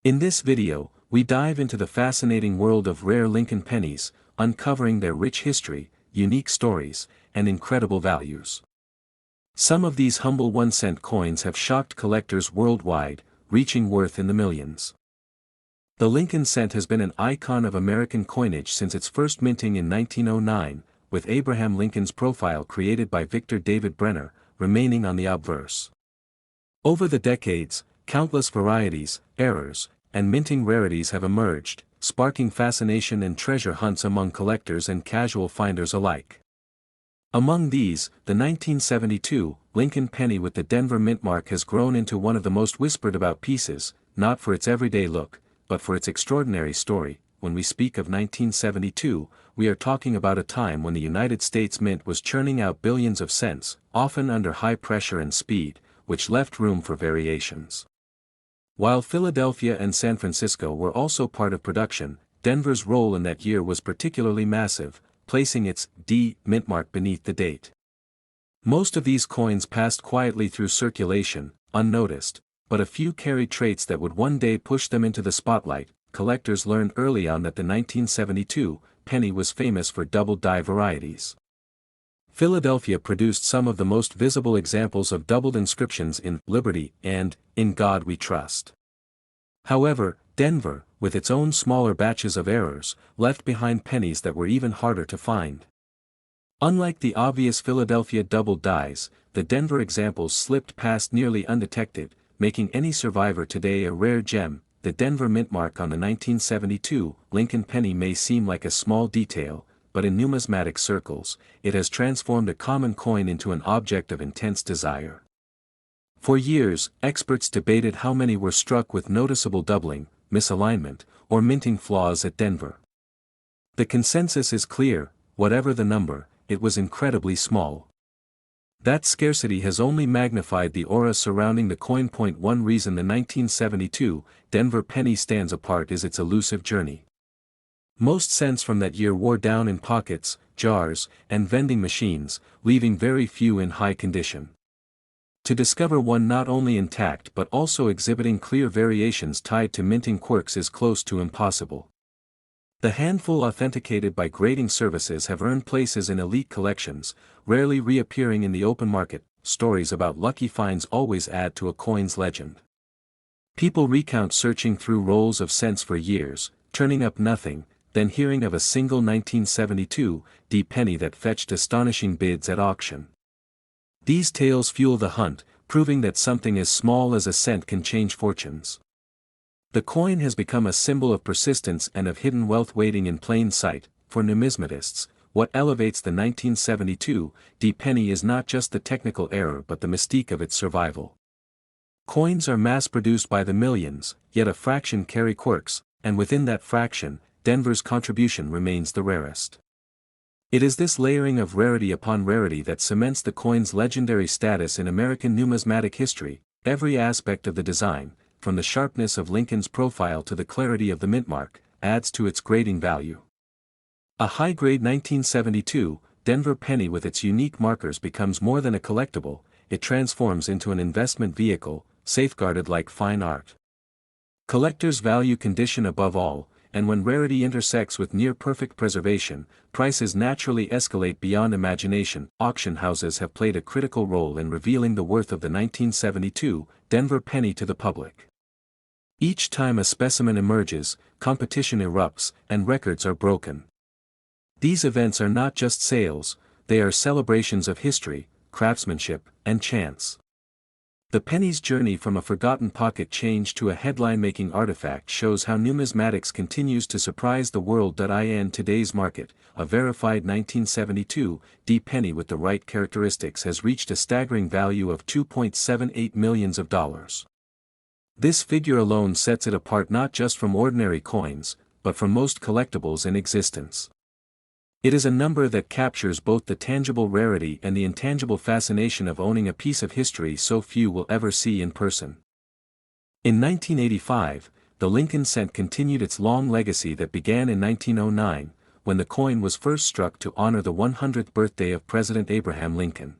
In this video, we dive into the fascinating world of rare Lincoln pennies, uncovering their rich history, unique stories, and incredible values. Some of these humble 1-cent coins have shocked collectors worldwide, reaching worth in the millions. The Lincoln cent has been an icon of American coinage since its first minting in 1909, with Abraham Lincoln's profile created by Victor David Brenner, remaining on the obverse. Over the decades, countless varieties, errors, and minting rarities have emerged, sparking fascination and treasure hunts among collectors and casual finders alike. Among these, the 1972 Lincoln penny with the Denver mint mark has grown into one of the most whispered about pieces, not for its everyday look, but for its extraordinary story. When we speak of 1972, we are talking about a time when the United States Mint was churning out billions of cents, often under high pressure and speed, which left room for variations. While Philadelphia and San Francisco were also part of production, Denver's role in that year was particularly massive, placing its D mint mark beneath the date. Most of these coins passed quietly through circulation, unnoticed, but a few carried traits that would one day push them into the spotlight. Collectors learned early on that the 1972 penny was famous for double-die varieties. Philadelphia produced some of the most visible examples of doubled inscriptions in Liberty and In God We Trust. However, Denver, with its own smaller batches of errors, left behind pennies that were even harder to find. Unlike the obvious Philadelphia double dies, the Denver examples slipped past nearly undetected, making any survivor today a rare gem. The Denver mint mark on the 1972 Lincoln penny may seem like a small detail, but in numismatic circles, it has transformed a common coin into an object of intense desire. For years, experts debated how many were struck with noticeable doubling, misalignment, or minting flaws at Denver. The consensus is clear: whatever the number, it was incredibly small. That scarcity has only magnified the aura surrounding the coin. One reason the 1972 Denver penny stands apart is its elusive journey. Most cents from that year wore down in pockets, jars, and vending machines, leaving very few in high condition. To discover one not only intact but also exhibiting clear variations tied to minting quirks is close to impossible. The handful authenticated by grading services have earned places in elite collections, rarely reappearing in the open market. Stories about lucky finds always add to a coin's legend. People recount searching through rolls of cents for years, turning up nothing, then hearing of a single 1972 D penny that fetched astonishing bids at auction. These tales fuel the hunt, proving that something as small as a cent can change fortunes. The coin has become a symbol of persistence and of hidden wealth waiting in plain sight. For numismatists, what elevates the 1972 D penny is not just the technical error but the mystique of its survival. Coins are mass-produced by the millions, yet a fraction carry quirks, and within that fraction, Denver's contribution remains the rarest. It is this layering of rarity upon rarity that cements the coin's legendary status in American numismatic history. Every aspect of the design, from the sharpness of Lincoln's profile to the clarity of the mint mark, adds to its grading value. A high-grade 1972 Denver penny with its unique markers becomes more than a collectible, it transforms into an investment vehicle, safeguarded like fine art. Collectors value condition above all, and when rarity intersects with near-perfect preservation, prices naturally escalate beyond imagination. Auction houses have played a critical role in revealing the worth of the 1972 Denver penny to the public. Each time a specimen emerges, competition erupts, and records are broken. These events are not just sales, they are celebrations of history, craftsmanship, and chance. The penny's journey from a forgotten pocket change to a headline-making artifact shows how numismatics continues to surprise the world. In today's market, a verified 1972 D penny with the right characteristics has reached a staggering value of $2.78 million. This figure alone sets it apart not just from ordinary coins, but from most collectibles in existence. It is a number that captures both the tangible rarity and the intangible fascination of owning a piece of history so few will ever see in person. In 1985, the Lincoln cent continued its long legacy that began in 1909, when the coin was first struck to honor the 100th birthday of President Abraham Lincoln.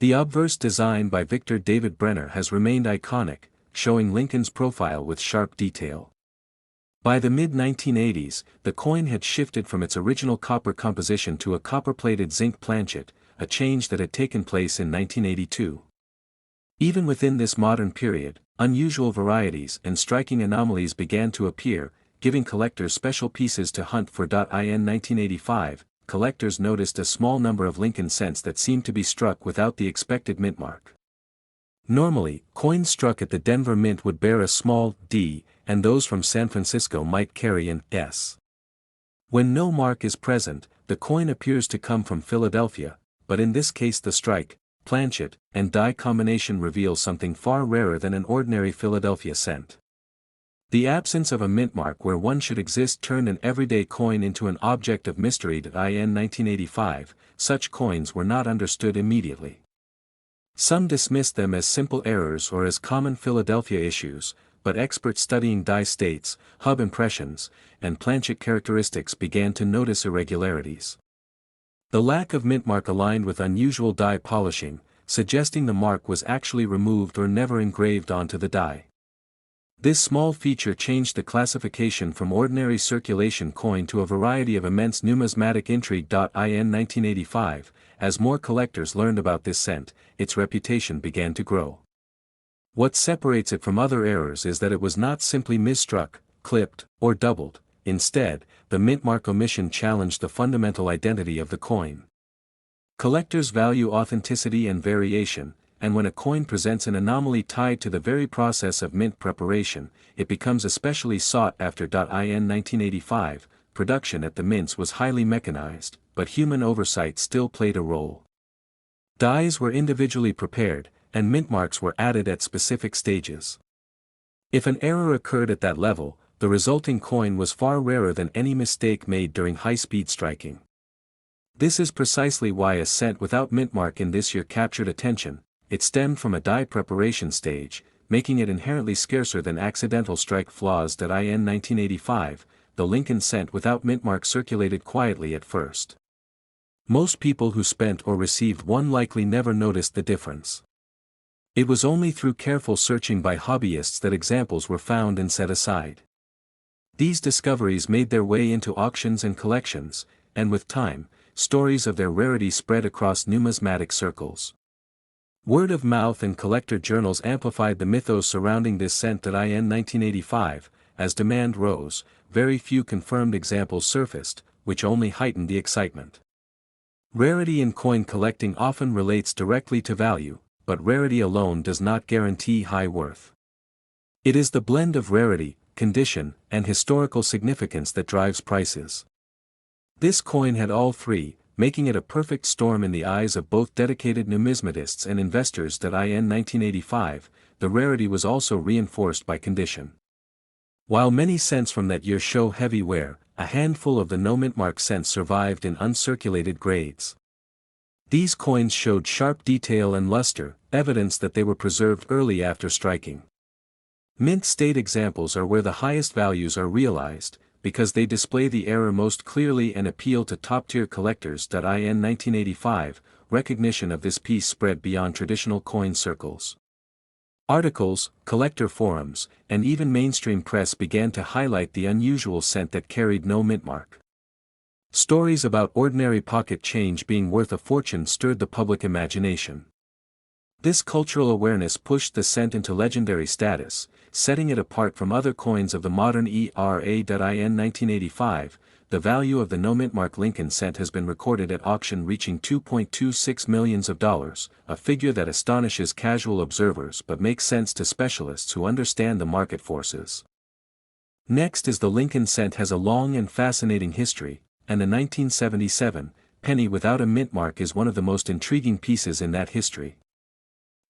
The obverse design by Victor David Brenner has remained iconic, showing Lincoln's profile with sharp detail. By the mid-1980s, the coin had shifted from its original copper composition to a copper-plated zinc planchet, a change that had taken place in 1982. Even within this modern period, unusual varieties and striking anomalies began to appear, giving collectors special pieces to hunt for. In 1985, collectors noticed a small number of Lincoln cents that seemed to be struck without the expected mint mark. Normally, coins struck at the Denver Mint would bear a small D, and those from San Francisco might carry an S. When no mark is present, the coin appears to come from Philadelphia, but in this case the strike, planchet, and die combination reveals something far rarer than an ordinary Philadelphia cent. The absence of a mint mark where one should exist turned an everyday coin into an object of mystery. In 1985, such coins were not understood immediately. Some dismissed them as simple errors or as common Philadelphia issues, but experts studying die states, hub impressions, and planchet characteristics began to notice irregularities. The lack of mint mark aligned with unusual die polishing, suggesting the mark was actually removed or never engraved onto the die. This small feature changed the classification from ordinary circulation coin to a variety of immense numismatic intrigue. In 1985, as more collectors learned about this cent, its reputation began to grow. What separates it from other errors is that it was not simply misstruck, clipped, or doubled. Instead, the mint mark omission challenged the fundamental identity of the coin. Collectors value authenticity and variation, and when a coin presents an anomaly tied to the very process of mint preparation, it becomes especially sought after. In 1985, production at the mints was highly mechanized, but human oversight still played a role. Dies were individually prepared, and mint marks were added at specific stages. If an error occurred at that level, the resulting coin was far rarer than any mistake made during high-speed striking. This is precisely why a cent without mint mark in this year captured attention. It stemmed from a die preparation stage, making it inherently scarcer than accidental strike flaws. In 1985, the Lincoln cent without mint mark circulated quietly at first. Most people who spent or received one likely never noticed the difference. It was only through careful searching by hobbyists that examples were found and set aside. These discoveries made their way into auctions and collections, and with time, stories of their rarity spread across numismatic circles. Word of mouth and collector journals amplified the mythos surrounding this cent. In 1985, as demand rose, very few confirmed examples surfaced, which only heightened the excitement. Rarity in coin collecting often relates directly to value, but rarity alone does not guarantee high worth. It is the blend of rarity, condition, and historical significance that drives prices. This coin had all three, making it a perfect storm in the eyes of both dedicated numismatists and investors. In 1985, the rarity was also reinforced by condition. While many cents from that year show heavy wear, a handful of the no-mint mark cents survived in uncirculated grades. These coins showed sharp detail and luster, evidence that they were preserved early after striking. Mint state examples are where the highest values are realized, because they display the error most clearly and appeal to top-tier collectors. In 1985, recognition of this piece spread beyond traditional coin circles. Articles, collector forums, and even mainstream press began to highlight the unusual cent that carried no mint mark. Stories about ordinary pocket change being worth a fortune stirred the public imagination. This cultural awareness pushed the cent into legendary status, setting it apart from other coins of the modern era. In 1985, the value of the no-mint mark Lincoln cent has been recorded at auction reaching $2.26 million, a figure that astonishes casual observers but makes sense to specialists who understand the market forces. Next is the Lincoln cent has a long and fascinating history, and the 1977 penny without a mint mark is one of the most intriguing pieces in that history.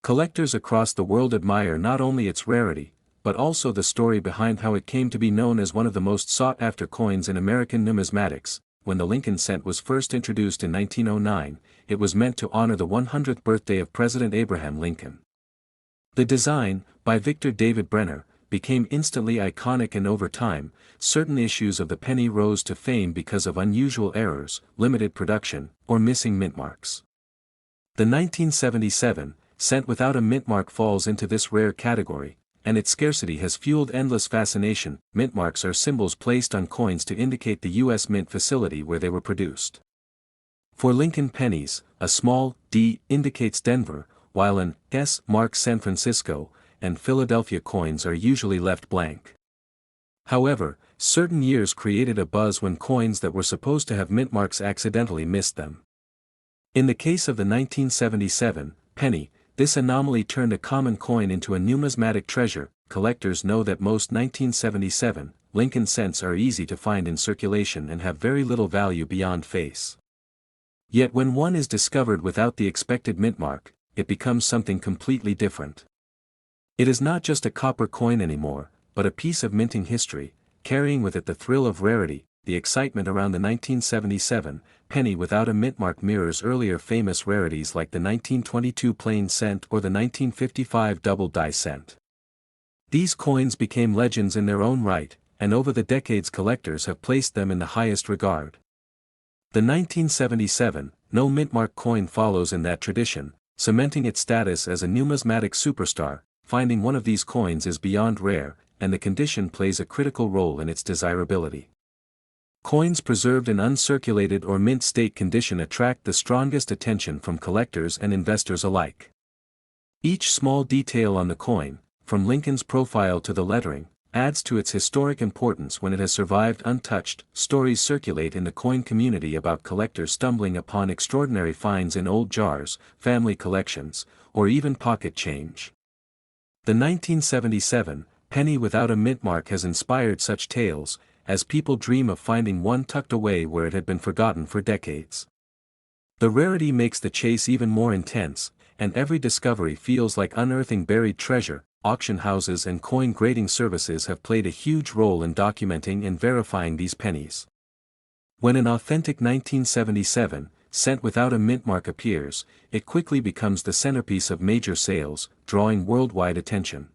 Collectors across the world admire not only its rarity, but also the story behind how it came to be known as one of the most sought-after coins in American numismatics. When the Lincoln cent was first introduced in 1909, it was meant to honor the 100th birthday of President Abraham Lincoln. The design, by Victor David Brenner, became instantly iconic, and over time, certain issues of the penny rose to fame because of unusual errors, limited production, or missing mint marks. The 1977 cent without a mint mark falls into this rare category, and its scarcity has fueled endless fascination. Mint marks are symbols placed on coins to indicate the U.S. mint facility where they were produced. For Lincoln pennies, a small D indicates Denver, while an S marks San Francisco, and Philadelphia coins are usually left blank. However, certain years created a buzz when coins that were supposed to have mint marks accidentally missed them. In the case of the 1977 penny, this anomaly turned a common coin into a numismatic treasure. Collectors know that most 1977 Lincoln cents are easy to find in circulation and have very little value beyond face. Yet when one is discovered without the expected mint mark, it becomes something completely different. It is not just a copper coin anymore, but a piece of minting history, carrying with it the thrill of rarity. The excitement around the 1977 penny without a mint mark mirrors earlier famous rarities like the 1922 plain cent or the 1955 double die cent. These coins became legends in their own right, and over the decades collectors have placed them in the highest regard. The 1977 no mint mark coin follows in that tradition, cementing its status as a numismatic superstar. Finding one of these coins is beyond rare, and the condition plays a critical role in its desirability. Coins preserved in uncirculated or mint state condition attract the strongest attention from collectors and investors alike. Each small detail on the coin, from Lincoln's profile to the lettering, adds to its historic importance when it has survived untouched. Stories circulate in the coin community about collectors stumbling upon extraordinary finds in old jars, family collections, or even pocket change. The 1977 penny without a mint mark has inspired such tales, as people dream of finding one tucked away where it had been forgotten for decades. The rarity makes the chase even more intense, and every discovery feels like unearthing buried treasure. Auction houses and coin grading services have played a huge role in documenting and verifying these pennies. When an authentic 1977 cent without a mint mark appears, it quickly becomes the centerpiece of major sales, drawing worldwide attention.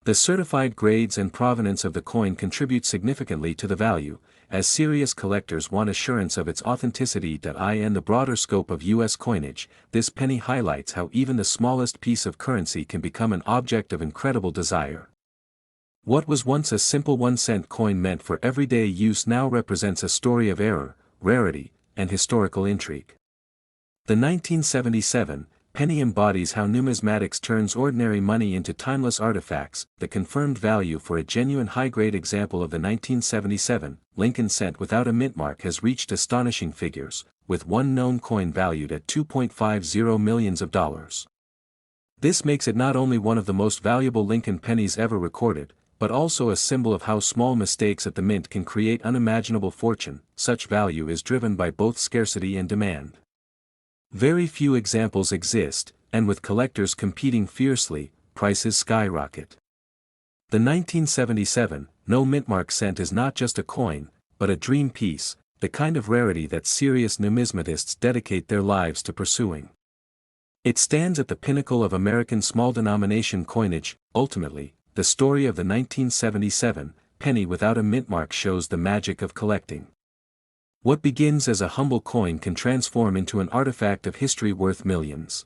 The certified grades and provenance of the coin contribute significantly to the value, as serious collectors want assurance of its authenticity. In the broader scope of U.S. coinage, this penny highlights how even the smallest piece of currency can become an object of incredible desire. What was once a simple 1-cent coin meant for everyday use now represents a story of error, rarity, and historical intrigue. The 1977 penny embodies how numismatics turns ordinary money into timeless artifacts. The confirmed value for a genuine high-grade example of the 1977 Lincoln cent without a mint mark has reached astonishing figures, with one known coin valued at $2.50 million. This makes it not only one of the most valuable Lincoln pennies ever recorded, but also a symbol of how small mistakes at the mint can create unimaginable fortune. Such value is driven by both scarcity and demand. Very few examples exist, and with collectors competing fiercely, prices skyrocket. The 1977 no mint mark cent is not just a coin, but a dream piece, the kind of rarity that serious numismatists dedicate their lives to pursuing. It stands at the pinnacle of American small-denomination coinage. Ultimately, the story of the 1977 penny without a mint mark shows the magic of collecting. What begins as a humble coin can transform into an artifact of history worth millions.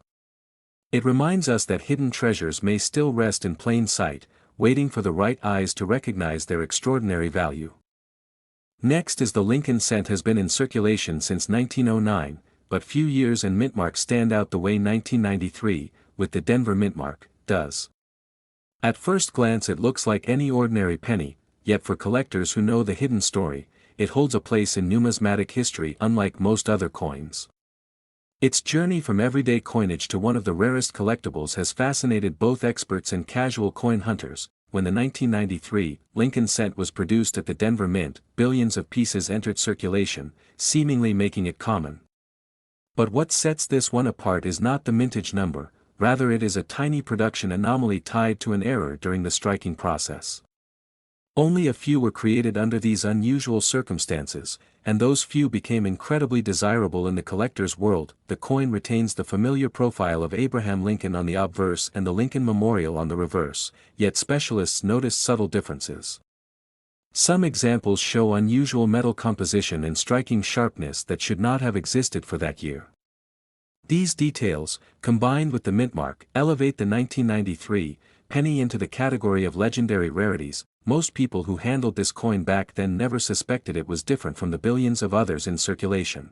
It reminds us that hidden treasures may still rest in plain sight, waiting for the right eyes to recognize their extraordinary value. Next is the Lincoln cent. Has been in circulation since 1909, but few years and mint marks stand out the way 1993, with the Denver mint mark, does. At first glance it looks like any ordinary penny, yet for collectors who know the hidden story, it holds a place in numismatic history unlike most other coins. Its journey from everyday coinage to one of the rarest collectibles has fascinated both experts and casual coin hunters. When the 1993 Lincoln cent was produced at the Denver Mint, billions of pieces entered circulation, seemingly making it common. But what sets this one apart is not the mintage number, rather it is a tiny production anomaly tied to an error during the striking process. Only a few were created under these unusual circumstances, and those few became incredibly desirable in the collector's world. The coin retains the familiar profile of Abraham Lincoln on the obverse and the Lincoln Memorial on the reverse, yet specialists noticed subtle differences. Some examples show unusual metal composition and striking sharpness that should not have existed for that year. These details, combined with the mint mark, elevate the 1993 penny into the category of legendary rarities. Most people who handled this coin back then never suspected it was different from the billions of others in circulation.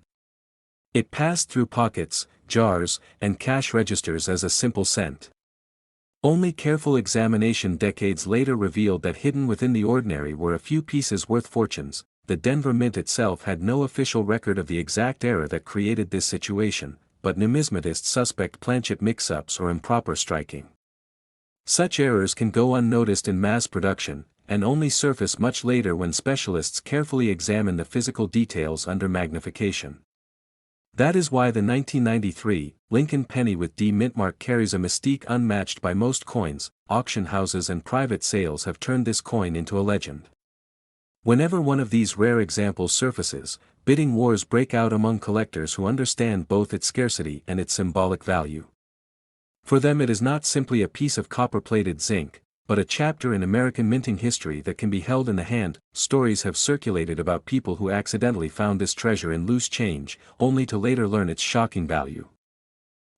It passed through pockets, jars, and cash registers as a simple cent. Only careful examination decades later revealed that hidden within the ordinary were a few pieces worth fortunes. The Denver Mint itself had no official record of the exact error that created this situation, but numismatists suspect planchet mix-ups or improper striking. Such errors can go unnoticed in mass production, and only surface much later when specialists carefully examine the physical details under magnification. That is why the 1993 Lincoln penny with D mintmark carries a mystique unmatched by most coins. Auction houses and private sales have turned this coin into a legend. Whenever one of these rare examples surfaces, bidding wars break out among collectors who understand both its scarcity and its symbolic value. For them it is not simply a piece of copper-plated zinc, but a chapter in American minting history that can be held in the hand. Stories have circulated about people who accidentally found this treasure in loose change, only to later learn its shocking value.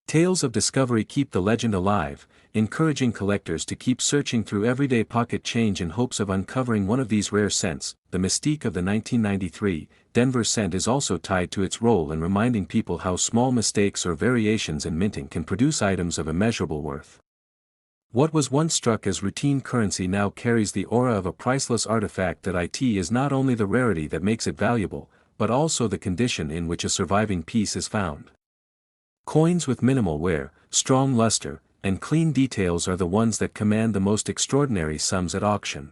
Tales of discovery keep the legend alive, encouraging collectors to keep searching through everyday pocket change in hopes of uncovering one of these rare cents. The mystique of the 1993 Denver cent is also tied to its role in reminding people how small mistakes or variations in minting can produce items of immeasurable worth. What was once struck as routine currency now carries the aura of a priceless artifact. That it is not only the rarity that makes it valuable, but also the condition in which a surviving piece is found. Coins with minimal wear, strong luster, and clean details are the ones that command the most extraordinary sums at auction.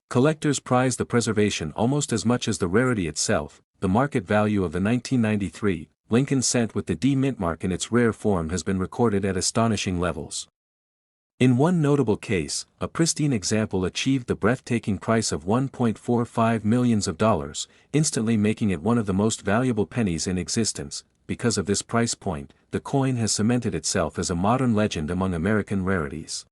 Collectors prize the preservation almost as much as the rarity itself. The market value of the 1993 Lincoln cent with the D mintmark in its rare form has been recorded at astonishing levels. In one notable case, a pristine example achieved the breathtaking price of $1.45 million, instantly making it one of the most valuable pennies in existence. Because of this price point, the coin has cemented itself as a modern legend among American rarities.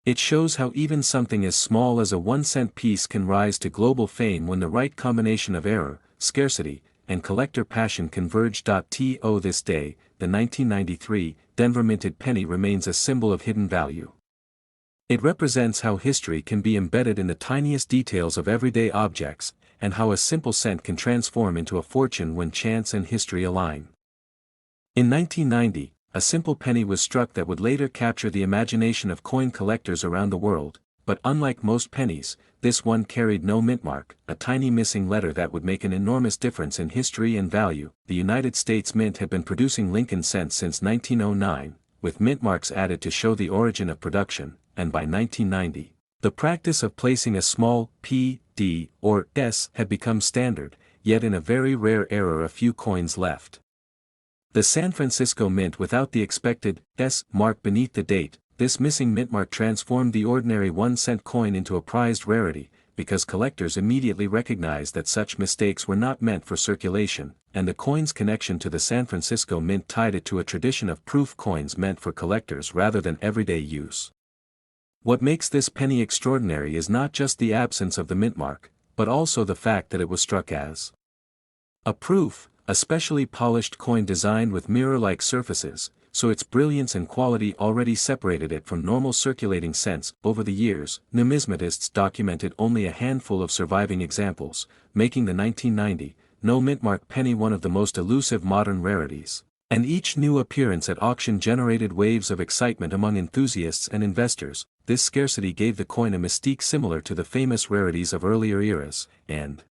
It shows how even something as small as a 1-cent piece can rise to global fame when the right combination of error, scarcity, and collector passion converge. To this day, the 1993 Denver minted penny remains a symbol of hidden value. It represents how history can be embedded in the tiniest details of everyday objects, and how a simple cent can transform into a fortune when chance and history align. In 1990, a simple penny was struck that would later capture the imagination of coin collectors around the world, but unlike most pennies, this one carried no mintmark, a tiny missing letter that would make an enormous difference in history and value. The United States Mint had been producing Lincoln cents since 1909, with mintmarks added to show the origin of production, and by 1990, the practice of placing a small P, D, or S had become standard, yet in a very rare error a few coins left. The San Francisco Mint without the expected S mark beneath the date. This missing mintmark transformed the ordinary 1-cent coin into a prized rarity, because collectors immediately recognized that such mistakes were not meant for circulation, and the coin's connection to the San Francisco Mint tied it to a tradition of proof coins meant for collectors rather than everyday use. What makes this penny extraordinary is not just the absence of the mintmark, but also the fact that it was struck as a proof, a specially polished coin designed with mirror-like surfaces, so its brilliance and quality already separated it from normal circulating cents. Over the years, numismatists documented only a handful of surviving examples, making the 1990 no mintmark penny one of the most elusive modern rarities. And each new appearance at auction generated waves of excitement among enthusiasts and investors. This scarcity gave the coin a mystique similar to the famous rarities of earlier eras, and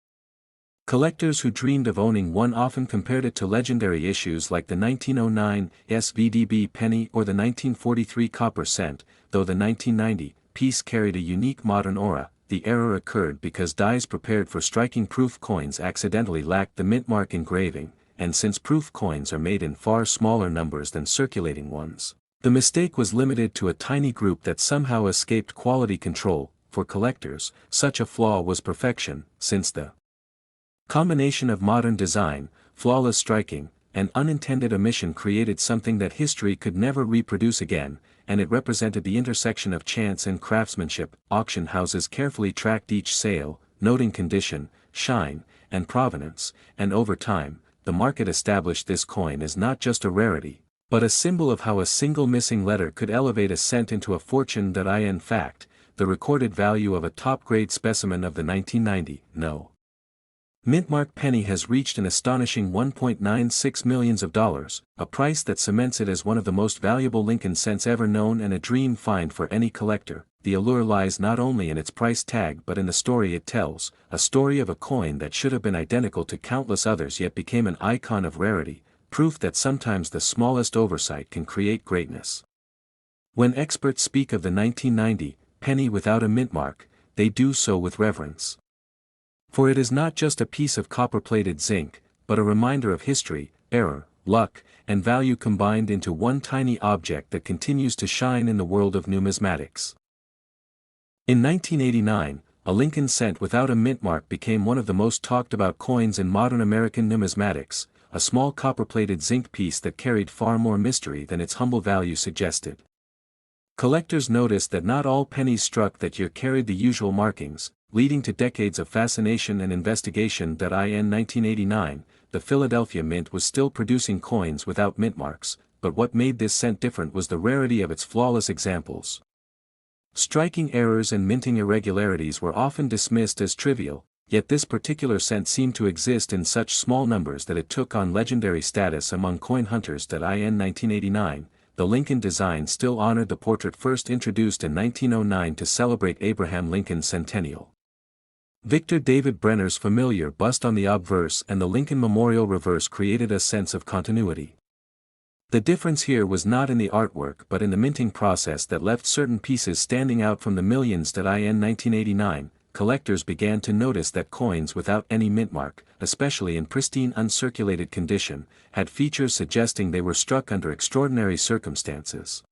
collectors who dreamed of owning one often compared it to legendary issues like the 1909 S VDB penny or the 1943 copper cent. Though the 1990 piece carried a unique modern aura, the error occurred because dies prepared for striking proof coins accidentally lacked the mintmark engraving, and since proof coins are made in far smaller numbers than circulating ones, the mistake was limited to a tiny group that somehow escaped quality control. For collectors, such a flaw was perfection, since the combination of modern design, flawless striking, and unintended omission created something that history could never reproduce again, and it represented the intersection of chance and craftsmanship. Auction houses carefully tracked each sale, noting condition, shine, and provenance, and over time, the market established this coin as not just a rarity, But a symbol of how a single missing letter could elevate a cent into a fortune. In fact, the recorded value of a top-grade specimen of the 1990 no. Mintmark penny has reached an astonishing $1.96 million, a price that cements it as one of the most valuable Lincoln cents ever known and a dream find for any collector. The allure lies not only in its price tag but in the story it tells, a story of a coin that should have been identical to countless others yet became an icon of rarity, proof that sometimes the smallest oversight can create greatness. When experts speak of the 1990 penny without a mintmark, they do so with reverence. For it is not just a piece of copper-plated zinc, but a reminder of history, error, luck, and value combined into one tiny object that continues to shine in the world of numismatics. In 1989, a Lincoln cent without a mintmark became one of the most talked about coins in modern American numismatics, a small copper-plated zinc piece that carried far more mystery than its humble value suggested. Collectors noticed that not all pennies struck that year carried the usual markings, leading to decades of fascination and investigation. In 1989, the Philadelphia Mint was still producing coins without mintmarks, but what made this cent different was the rarity of its flawless examples. Striking errors and minting irregularities were often dismissed as trivial, yet this particular cent seemed to exist in such small numbers that it took on legendary status among coin hunters. In 1989, the Lincoln design still honored the portrait first introduced in 1909 to celebrate Abraham Lincoln's centennial. Victor David Brenner's familiar bust on the obverse and the Lincoln Memorial reverse created a sense of continuity. The difference here was not in the artwork but in the minting process that left certain pieces standing out from the millions. In 1989, collectors began to notice that coins without any mintmark, especially in pristine uncirculated condition, had features suggesting they were struck under extraordinary circumstances.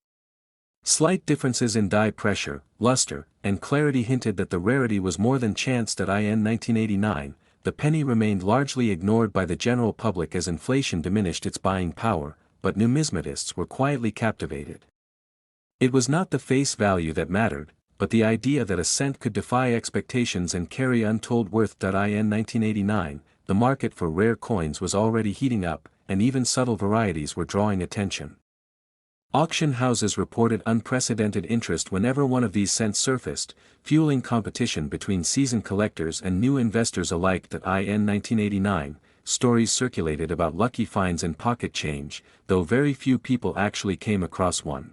Slight differences in die pressure, luster, and clarity hinted that the rarity was more than chance. In 1989, the penny remained largely ignored by the general public as inflation diminished its buying power, but numismatists were quietly captivated. It was not the face value that mattered, but the idea that a cent could defy expectations and carry untold worth. In 1989, the market for rare coins was already heating up, and even subtle varieties were drawing attention. Auction houses reported unprecedented interest whenever one of these cents surfaced, fueling competition between seasoned collectors and new investors alike. In 1989, stories circulated about lucky finds and pocket change, though very few people actually came across one.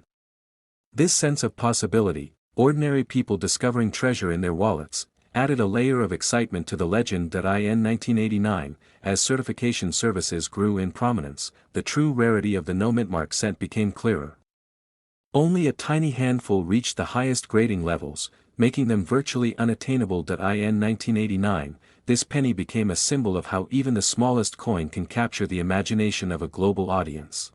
This sense of possibility, ordinary people discovering treasure in their wallets, added a layer of excitement to the legend. In 1989, as certification services grew in prominence, the true rarity of the no mintmark cent became clearer. Only a tiny handful reached the highest grading levels, making them virtually unattainable. In 1989, this penny became a symbol of how even the smallest coin can capture the imagination of a global audience.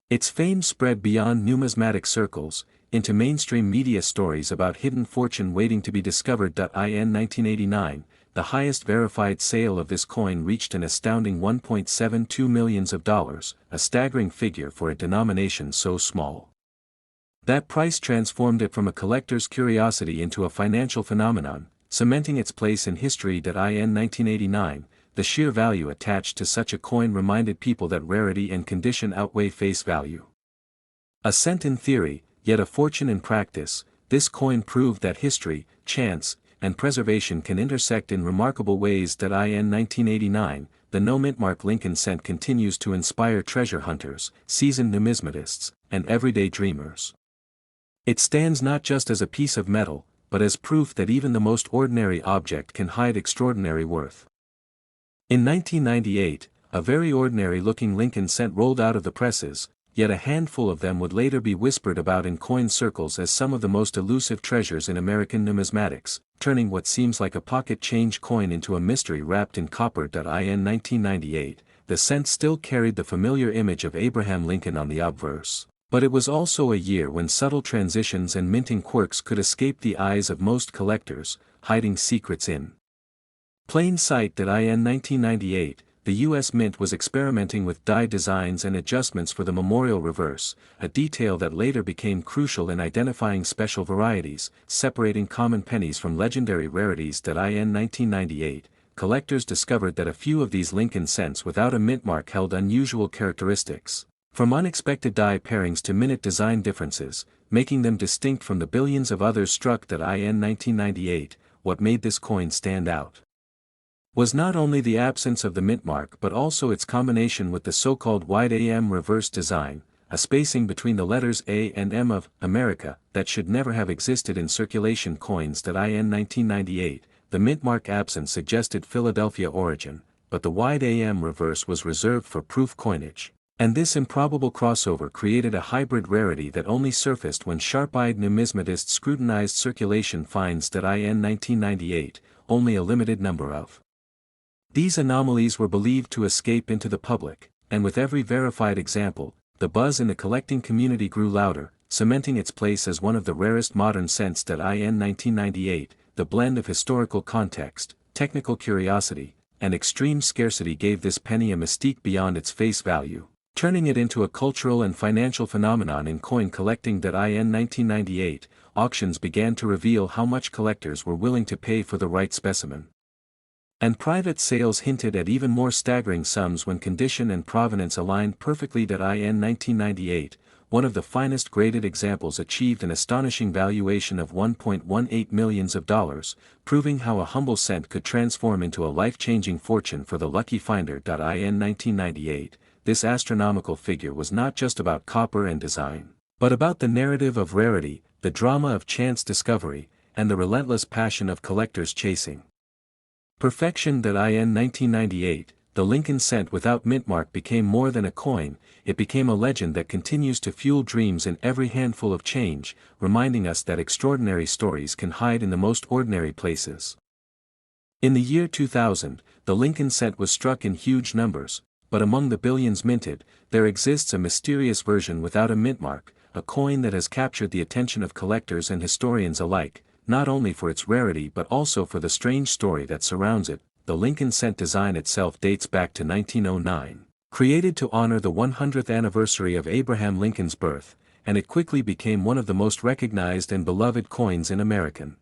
Its fame spread beyond numismatic circles, into mainstream media stories about hidden fortune waiting to be discovered. In 1989, the highest verified sale of this coin reached an astounding $1.72 million, a staggering figure for a denomination so small. That price transformed it from a collector's curiosity into a financial phenomenon, cementing its place in history. In 1989, the sheer value attached to such a coin reminded people that rarity and condition outweigh face value. A cent in theory, yet a fortune in practice, this coin proved that history, chance, and preservation can intersect in remarkable ways. In 1989, the no mintmark Lincoln cent continues to inspire treasure hunters, seasoned numismatists, and everyday dreamers. It stands not just as a piece of metal, but as proof that even the most ordinary object can hide extraordinary worth. In 1998, a very ordinary-looking Lincoln cent rolled out of the presses, yet a handful of them would later be whispered about in coin circles as some of the most elusive treasures in American numismatics, turning what seems like a pocket change coin into a mystery wrapped in copper. In 1998, the cent still carried the familiar image of Abraham Lincoln on the obverse. But it was also a year when subtle transitions and minting quirks could escape the eyes of most collectors, hiding secrets in plain sight. In 1998, the U.S. Mint was experimenting with die designs and adjustments for the memorial reverse, a detail that later became crucial in identifying special varieties, separating common pennies from legendary rarities. In 1998, collectors discovered that a few of these Lincoln cents without a mintmark held unusual characteristics. From unexpected die pairings to minute design differences, making them distinct from the billions of others struck that in 1998, what made this coin stand out was not only the absence of the mint mark but also its combination with the so-called wide AM reverse design, a spacing between the letters A and M of America that should never have existed in circulation coins that in 1998. The mint mark absence suggested Philadelphia origin, but the wide AM reverse was reserved for proof coinage. And this improbable crossover created a hybrid rarity that only surfaced when sharp-eyed numismatists scrutinized circulation finds that in 1998, only a limited number of. These anomalies were believed to escape into the public, and with every verified example, the buzz in the collecting community grew louder, cementing its place as one of the rarest modern cents that in 1998. The blend of historical context, technical curiosity, and extreme scarcity gave this penny a mystique beyond its face value, turning it into a cultural and financial phenomenon in coin collecting that in 1998, auctions began to reveal how much collectors were willing to pay for the right specimen. And private sales hinted at even more staggering sums when condition and provenance aligned perfectly that in 1998, one of the finest graded examples achieved an astonishing valuation of $1.18 million, proving how a humble cent could transform into a life-changing fortune for the lucky finder. In 1998, this astronomical figure was not just about copper and design, but about the narrative of rarity, the drama of chance discovery, and the relentless passion of collectors chasing perfection. In 1998, the Lincoln cent without mint mark became more than a coin, it became a legend that continues to fuel dreams in every handful of change, reminding us that extraordinary stories can hide in the most ordinary places. In the year 2000, the Lincoln cent was struck in huge numbers, but among the billions minted, there exists a mysterious version without a mint mark, a coin that has captured the attention of collectors and historians alike, not only for its rarity but also for the strange story that surrounds it. The Lincoln cent design itself dates back to 1909, created to honor the 100th anniversary of Abraham Lincoln's birth, and it quickly became one of the most recognized and beloved coins in American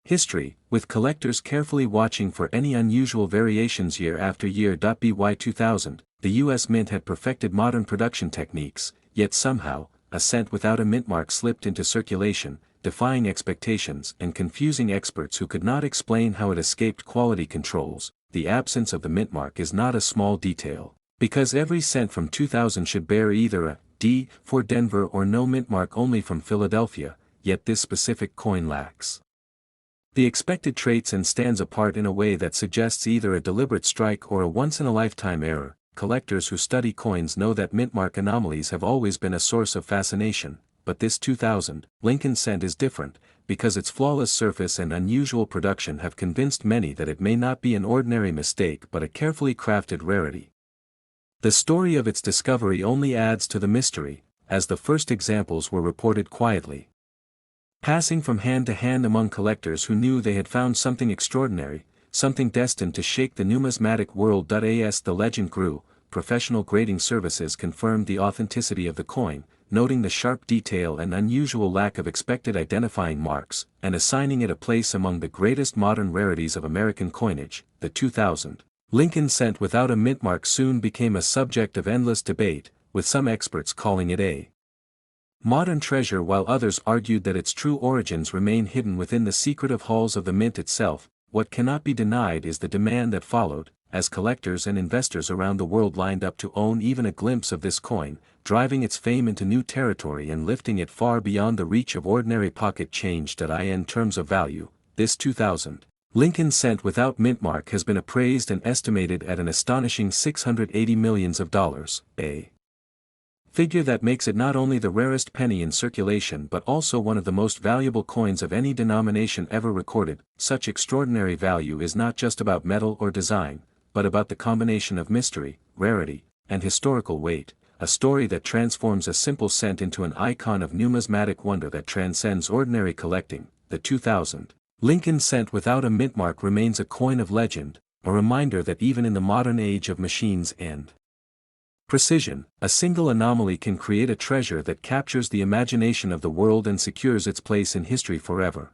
history, with collectors carefully watching for any unusual variations year after year. By 2000, the U.S. Mint had perfected modern production techniques, yet somehow, a cent without a mint mark slipped into circulation, defying expectations and confusing experts who could not explain how it escaped quality controls. The absence of the mint mark is not a small detail, because every cent from 2000 should bear either a D for Denver or no mint mark only from Philadelphia, yet this specific coin lacks the expected traits and stands apart in a way that suggests either a deliberate strike or a once-in-a-lifetime error. Collectors who study coins know that mint mark anomalies have always been a source of fascination, but this 2000 Lincoln cent is different, because its flawless surface and unusual production have convinced many that it may not be an ordinary mistake but a carefully crafted rarity. The story of its discovery only adds to the mystery, as the first examples were reported quietly, passing from hand to hand among collectors who knew they had found something extraordinary, something destined to shake the numismatic world. As the legend grew, professional grading services confirmed the authenticity of the coin, noting the sharp detail and unusual lack of expected identifying marks, and assigning it a place among the greatest modern rarities of American coinage. The 2000 Lincoln cent without a mint mark soon became a subject of endless debate, with some experts calling it a modern treasure while others argued that its true origins remain hidden within the secretive halls of the mint itself. What cannot be denied is the demand that followed, as collectors and investors around the world lined up to own even a glimpse of this coin, driving its fame into new territory and lifting it far beyond the reach of ordinary pocket change. In terms of value, this 2000 Lincoln cent without mint mark has been appraised and estimated at an astonishing $680 million, a figure that makes it not only the rarest penny in circulation but also one of the most valuable coins of any denomination ever recorded. Such extraordinary value is not just about metal or design, but about the combination of mystery, rarity, and historical weight, a story that transforms a simple cent into an icon of numismatic wonder that transcends ordinary collecting. The 2000 Lincoln cent without a mint mark remains a coin of legend, a reminder that even in the modern age of machines and precision, a single anomaly can create a treasure that captures the imagination of the world and secures its place in history forever.